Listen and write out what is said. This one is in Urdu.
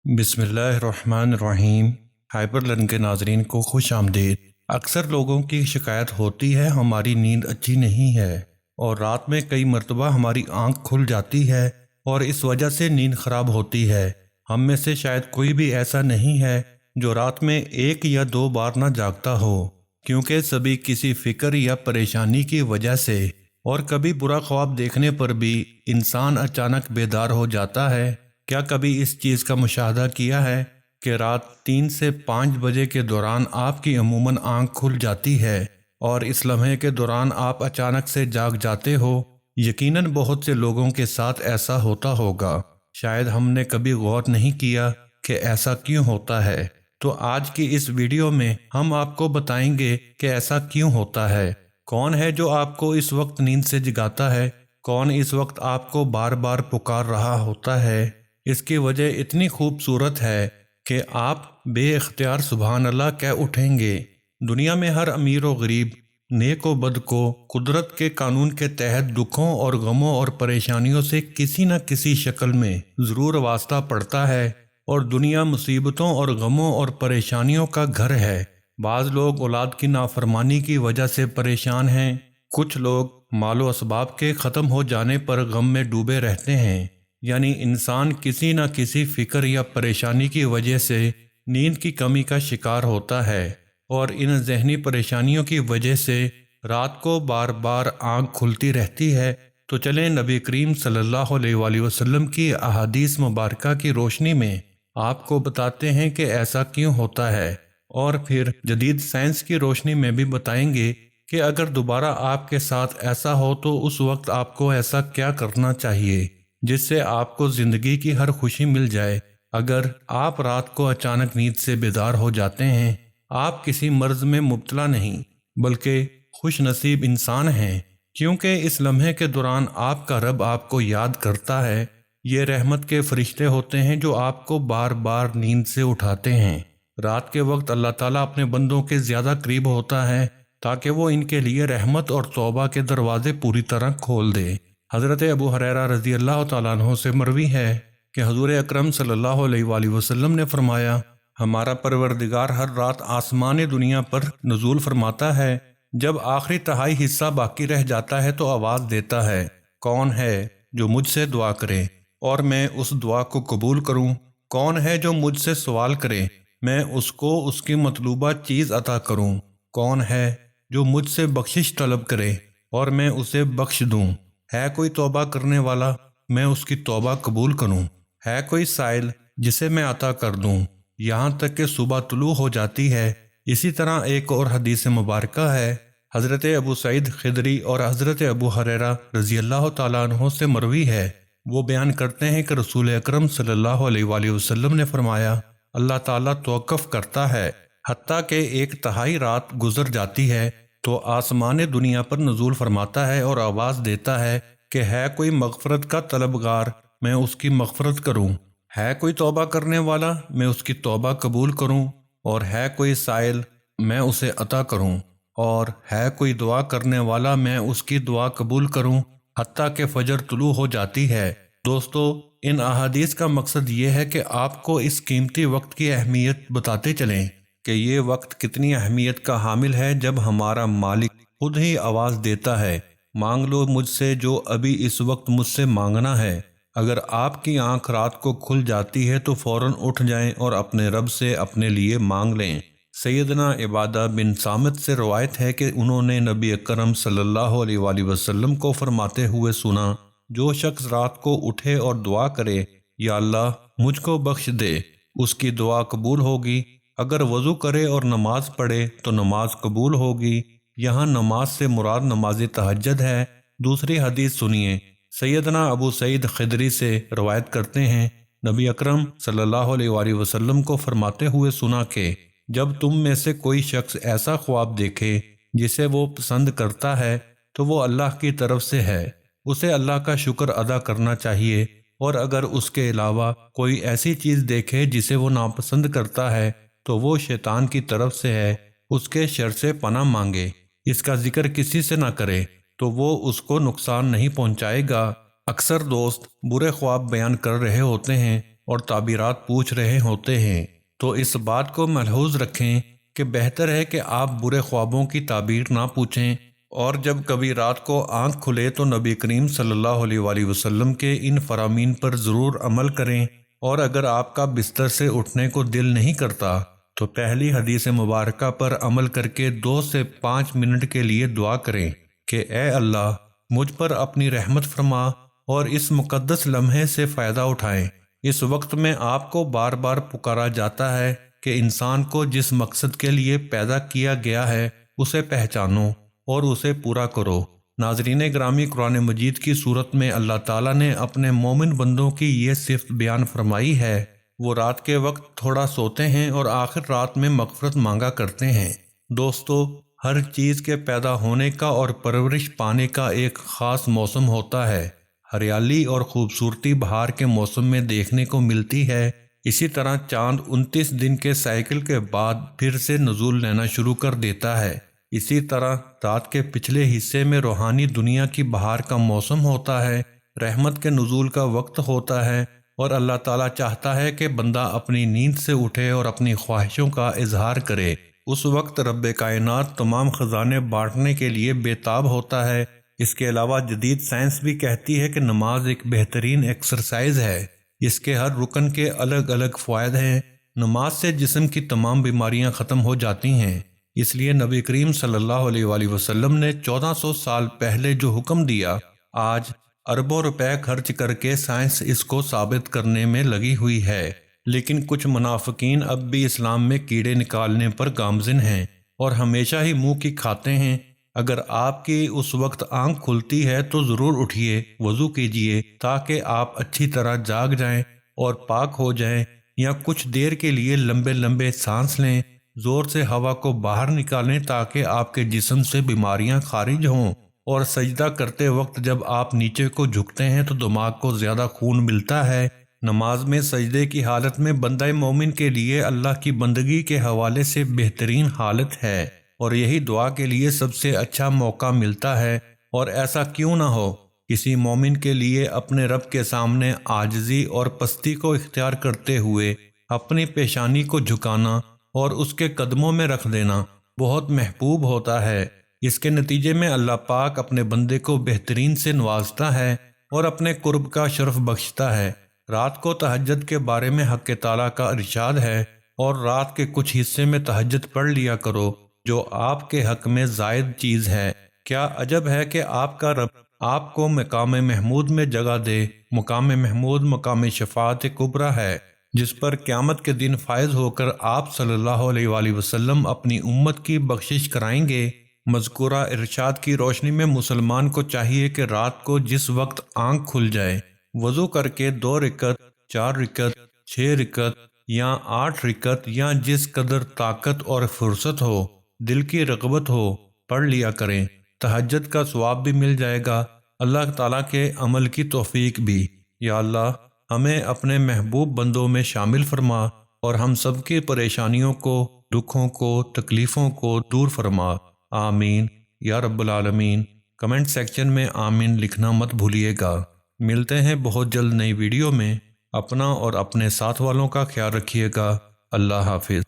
بسم اللہ الرحمن الرحیم۔ ہائپر لرن کے ناظرین کو خوش آمدید۔ اکثر لوگوں کی شکایت ہوتی ہے ہماری نیند اچھی نہیں ہے اور رات میں کئی مرتبہ ہماری آنکھ کھل جاتی ہے اور اس وجہ سے نیند خراب ہوتی ہے۔ ہم میں سے شاید کوئی بھی ایسا نہیں ہے جو رات میں ایک یا دو بار نہ جاگتا ہو، کیونکہ سبھی کسی فکر یا پریشانی کی وجہ سے اور کبھی برا خواب دیکھنے پر بھی انسان اچانک بیدار ہو جاتا ہے۔ کیا کبھی اس چیز کا مشاہدہ کیا ہے کہ رات 3 سے 5 بجے کے دوران آپ کی عموماً آنکھ کھل جاتی ہے اور اس لمحے کے دوران آپ اچانک سے جاگ جاتے ہو؟ یقیناً بہت سے لوگوں کے ساتھ ایسا ہوتا ہوگا۔ شاید ہم نے کبھی غور نہیں کیا کہ ایسا کیوں ہوتا ہے۔ تو آج کی اس ویڈیو میں ہم آپ کو بتائیں گے کہ ایسا کیوں ہوتا ہے، کون ہے جو آپ کو اس وقت نیند سے جگاتا ہے، کون اس وقت آپ کو بار بار پکار رہا ہوتا ہے۔ اس کی وجہ اتنی خوبصورت ہے کہ آپ بے اختیار سبحان اللہ کہہ اٹھیں گے۔ دنیا میں ہر امیر و غریب، نیک و بد کو قدرت کے قانون کے تحت دکھوں اور غموں اور پریشانیوں سے کسی نہ کسی شکل میں ضرور واسطہ پڑتا ہے، اور دنیا مصیبتوں اور غموں اور پریشانیوں کا گھر ہے۔ بعض لوگ اولاد کی نافرمانی کی وجہ سے پریشان ہیں، کچھ لوگ مال و اسباب کے ختم ہو جانے پر غم میں ڈوبے رہتے ہیں۔ یعنی انسان کسی نہ کسی فکر یا پریشانی کی وجہ سے نیند کی کمی کا شکار ہوتا ہے، اور ان ذہنی پریشانیوں کی وجہ سے رات کو بار بار آنکھ کھلتی رہتی ہے۔ تو چلیں نبی کریم صلی اللہ علیہ وآلہ وسلم کی احادیث مبارکہ کی روشنی میں آپ کو بتاتے ہیں کہ ایسا کیوں ہوتا ہے، اور پھر جدید سائنس کی روشنی میں بھی بتائیں گے کہ اگر دوبارہ آپ کے ساتھ ایسا ہو تو اس وقت آپ کو ایسا کیا کرنا چاہیے جس سے آپ کو زندگی کی ہر خوشی مل جائے۔ اگر آپ رات کو اچانک نیند سے بیدار ہو جاتے ہیں، آپ کسی مرض میں مبتلا نہیں بلکہ خوش نصیب انسان ہیں، کیونکہ اس لمحے کے دوران آپ کا رب آپ کو یاد کرتا ہے۔ یہ رحمت کے فرشتے ہوتے ہیں جو آپ کو بار بار نیند سے اٹھاتے ہیں۔ رات کے وقت اللہ تعالیٰ اپنے بندوں کے زیادہ قریب ہوتا ہے تاکہ وہ ان کے لیے رحمت اور توبہ کے دروازے پوری طرح کھول دے۔ حضرت ابو ہریرہ رضی اللہ تعالیٰ عنہ سے مروی ہے کہ حضور اکرم صلی اللہ علیہ وآلہ وسلم نے فرمایا، ہمارا پروردگار ہر رات آسمان دنیا پر نزول فرماتا ہے۔ جب آخری تہائی حصہ باقی رہ جاتا ہے تو آواز دیتا ہے، کون ہے جو مجھ سے دعا کرے اور میں اس دعا کو قبول کروں؟ کون ہے جو مجھ سے سوال کرے، میں اس کو اس کی مطلوبہ چیز عطا کروں؟ کون ہے جو مجھ سے بخشش طلب کرے اور میں اسے بخش دوں؟ ہے کوئی توبہ کرنے والا، میں اس کی توبہ قبول کروں؟ ہے کوئی سائل، جسے میں عطا کر دوں، یہاں تک کہ صبح طلوع ہو جاتی ہے۔ اسی طرح ایک اور حدیث مبارکہ ہے، حضرت ابو سعید خدری اور حضرت ابو ہریرہ رضی اللہ تعالیٰ عنہ سے مروی ہے۔ وہ بیان کرتے ہیں کہ رسول اکرم صلی اللہ علیہ وآلہ وسلم نے فرمایا، اللہ تعالیٰ توقف کرتا ہے حتیٰ کہ 1/3 رات گزر جاتی ہے تو آسمان دنیا پر نزول فرماتا ہے اور آواز دیتا ہے کہ ہے کوئی مغفرت کا طلبگار، میں اس کی مغفرت کروں؟ ہے کوئی توبہ کرنے والا، میں اس کی توبہ قبول کروں؟ اور ہے کوئی سائل، میں اسے عطا کروں؟ اور ہے کوئی دعا کرنے والا، میں اس کی دعا قبول کروں؟ حتیٰ کہ فجر طلوع ہو جاتی ہے۔ دوستو، ان احادیث کا مقصد یہ ہے کہ آپ کو اس قیمتی وقت کی اہمیت بتاتے چلیں کہ یہ وقت کتنی اہمیت کا حامل ہے۔ جب ہمارا مالک خود ہی آواز دیتا ہے، مانگ لو مجھ سے جو ابھی اس وقت مجھ سے مانگنا ہے۔ اگر آپ کی آنکھ رات کو کھل جاتی ہے تو فوراً اٹھ جائیں اور اپنے رب سے اپنے لیے مانگ لیں۔ سیدنا عبادہ بن صامت سے روایت ہے کہ انہوں نے نبی اکرم صلی اللہ علیہ وآلہ وسلم کو فرماتے ہوئے سنا، جو شخص رات کو اٹھے اور دعا کرے، یا اللہ مجھ کو بخش دے، اس کی دعا قبول ہوگی۔ اگر وضو کرے اور نماز پڑھے تو نماز قبول ہوگی۔ یہاں نماز سے مراد نماز تہجد ہے۔ دوسری حدیث سنیے، سیدنا ابو سعید خدری سے روایت کرتے ہیں، نبی اکرم صلی اللہ علیہ وآلہ وسلم کو فرماتے ہوئے سنا کہ جب تم میں سے کوئی شخص ایسا خواب دیکھے جسے وہ پسند کرتا ہے تو وہ اللہ کی طرف سے ہے، اسے اللہ کا شکر ادا کرنا چاہیے، اور اگر اس کے علاوہ کوئی ایسی چیز دیکھے جسے وہ ناپسند کرتا ہے تو وہ شیطان کی طرف سے ہے، اس کے شر سے پناہ مانگے، اس کا ذکر کسی سے نہ کرے تو وہ اس کو نقصان نہیں پہنچائے گا۔ اکثر دوست برے خواب بیان کر رہے ہوتے ہیں اور تعبیرات پوچھ رہے ہوتے ہیں، تو اس بات کو ملحوظ رکھیں کہ بہتر ہے کہ آپ برے خوابوں کی تعبیر نہ پوچھیں، اور جب کبھی رات کو آنکھ کھلے تو نبی کریم صلی اللہ علیہ وآلہ وسلم کے ان فرامین پر ضرور عمل کریں، اور اگر آپ کا بستر سے اٹھنے کو دل نہیں کرتا تو پہلی حدیث مبارکہ پر عمل کر کے 2 سے 5 منٹ کے لیے دعا کریں کہ اے اللہ مجھ پر اپنی رحمت فرما اور اس مقدس لمحے سے فائدہ اٹھائیں۔ اس وقت میں آپ کو بار بار پکارا جاتا ہے کہ انسان کو جس مقصد کے لیے پیدا کیا گیا ہے اسے پہچانو اور اسے پورا کرو۔ ناظرین گرامی، قرآن مجید کی صورت میں اللہ تعالیٰ نے اپنے مومن بندوں کی یہ صفت بیان فرمائی ہے، وہ رات کے وقت تھوڑا سوتے ہیں اور آخر رات میں مغفرت مانگا کرتے ہیں۔ دوستو، ہر چیز کے پیدا ہونے کا اور پرورش پانے کا ایک خاص موسم ہوتا ہے۔ ہریالی اور خوبصورتی بہار کے موسم میں دیکھنے کو ملتی ہے، اسی طرح چاند 29 دن کے سائیکل کے بعد پھر سے نزول لینا شروع کر دیتا ہے۔ اسی طرح رات کے پچھلے حصے میں روحانی دنیا کی بہار کا موسم ہوتا ہے، رحمت کے نزول کا وقت ہوتا ہے، اور اللہ تعالیٰ چاہتا ہے کہ بندہ اپنی نیند سے اٹھے اور اپنی خواہشوں کا اظہار کرے۔ اس وقت رب کائنات تمام خزانے بانٹنے کے لیے بے تاب ہوتا ہے۔ اس کے علاوہ جدید سائنس بھی کہتی ہے کہ نماز ایک بہترین ایکسرسائز ہے، اس کے ہر رکن کے الگ الگ فوائد ہیں۔ نماز سے جسم کی تمام بیماریاں ختم ہو جاتی ہیں، اس لیے نبی کریم صلی اللہ علیہ وآلہ وسلم نے 1400 سال پہلے جو حکم دیا، آج اربوں روپے خرچ کر کے سائنس اس کو ثابت کرنے میں لگی ہوئی ہے، لیکن کچھ منافقین اب بھی اسلام میں کیڑے نکالنے پر گامزن ہیں اور ہمیشہ ہی منہ کی کھاتے ہیں۔ اگر آپ کی اس وقت آنکھ کھلتی ہے تو ضرور اٹھیے، وضو کیجیے تاکہ آپ اچھی طرح جاگ جائیں اور پاک ہو جائیں، یا کچھ دیر کے لیے لمبے لمبے سانس لیں، زور سے ہوا کو باہر نکالیں تاکہ آپ کے جسم سے بیماریاں خارج ہوں، اور سجدہ کرتے وقت جب آپ نیچے کو جھکتے ہیں تو دماغ کو زیادہ خون ملتا ہے۔ نماز میں سجدے کی حالت میں بندہ مومن کے لیے اللہ کی بندگی کے حوالے سے بہترین حالت ہے، اور یہی دعا کے لیے سب سے اچھا موقع ملتا ہے۔ اور ایسا کیوں نہ ہو، کسی مومن کے لیے اپنے رب کے سامنے عاجزی اور پستی کو اختیار کرتے ہوئے اپنی پیشانی کو جھکانا اور اس کے قدموں میں رکھ دینا بہت محبوب ہوتا ہے۔ اس کے نتیجے میں اللہ پاک اپنے بندے کو بہترین سے نوازتا ہے اور اپنے قرب کا شرف بخشتا ہے۔ رات کو تہجد کے بارے میں حق تعالیٰ کا ارشاد ہے، اور رات کے کچھ حصے میں تہجد پڑھ لیا کرو جو آپ کے حق میں زائد چیز ہے۔ کیا عجب ہے کہ آپ کا رب آپ کو مقام محمود میں جگہ دے۔ مقام محمود مقام شفاعت کبریٰ ہے، جس پر قیامت کے دن فائز ہو کر آپ صلی اللہ علیہ وآلہ وسلم اپنی امت کی بخشش کرائیں گے۔ مذکورہ ارشاد کی روشنی میں مسلمان کو چاہیے کہ رات کو جس وقت آنکھ کھل جائے، وضو کر کے 2 رکعت، 4 رکعت، 6 رکعت یا 8 رکعت، یا جس قدر طاقت اور فرصت ہو، دل کی رغبت ہو، پڑھ لیا کریں۔ تہجد کا ثواب بھی مل جائے گا، اللہ تعالیٰ کے عمل کی توفیق بھی۔ یا اللہ، ہمیں اپنے محبوب بندوں میں شامل فرما اور ہم سب کی پریشانیوں کو، دکھوں کو، تکلیفوں کو دور فرما۔ آمین یا رب العالمین۔ کمنٹ سیکشن میں آمین لکھنا مت بھولیے گا۔ ملتے ہیں بہت جلد نئی ویڈیو میں۔ اپنا اور اپنے ساتھ والوں کا خیال رکھیے گا۔ اللہ حافظ۔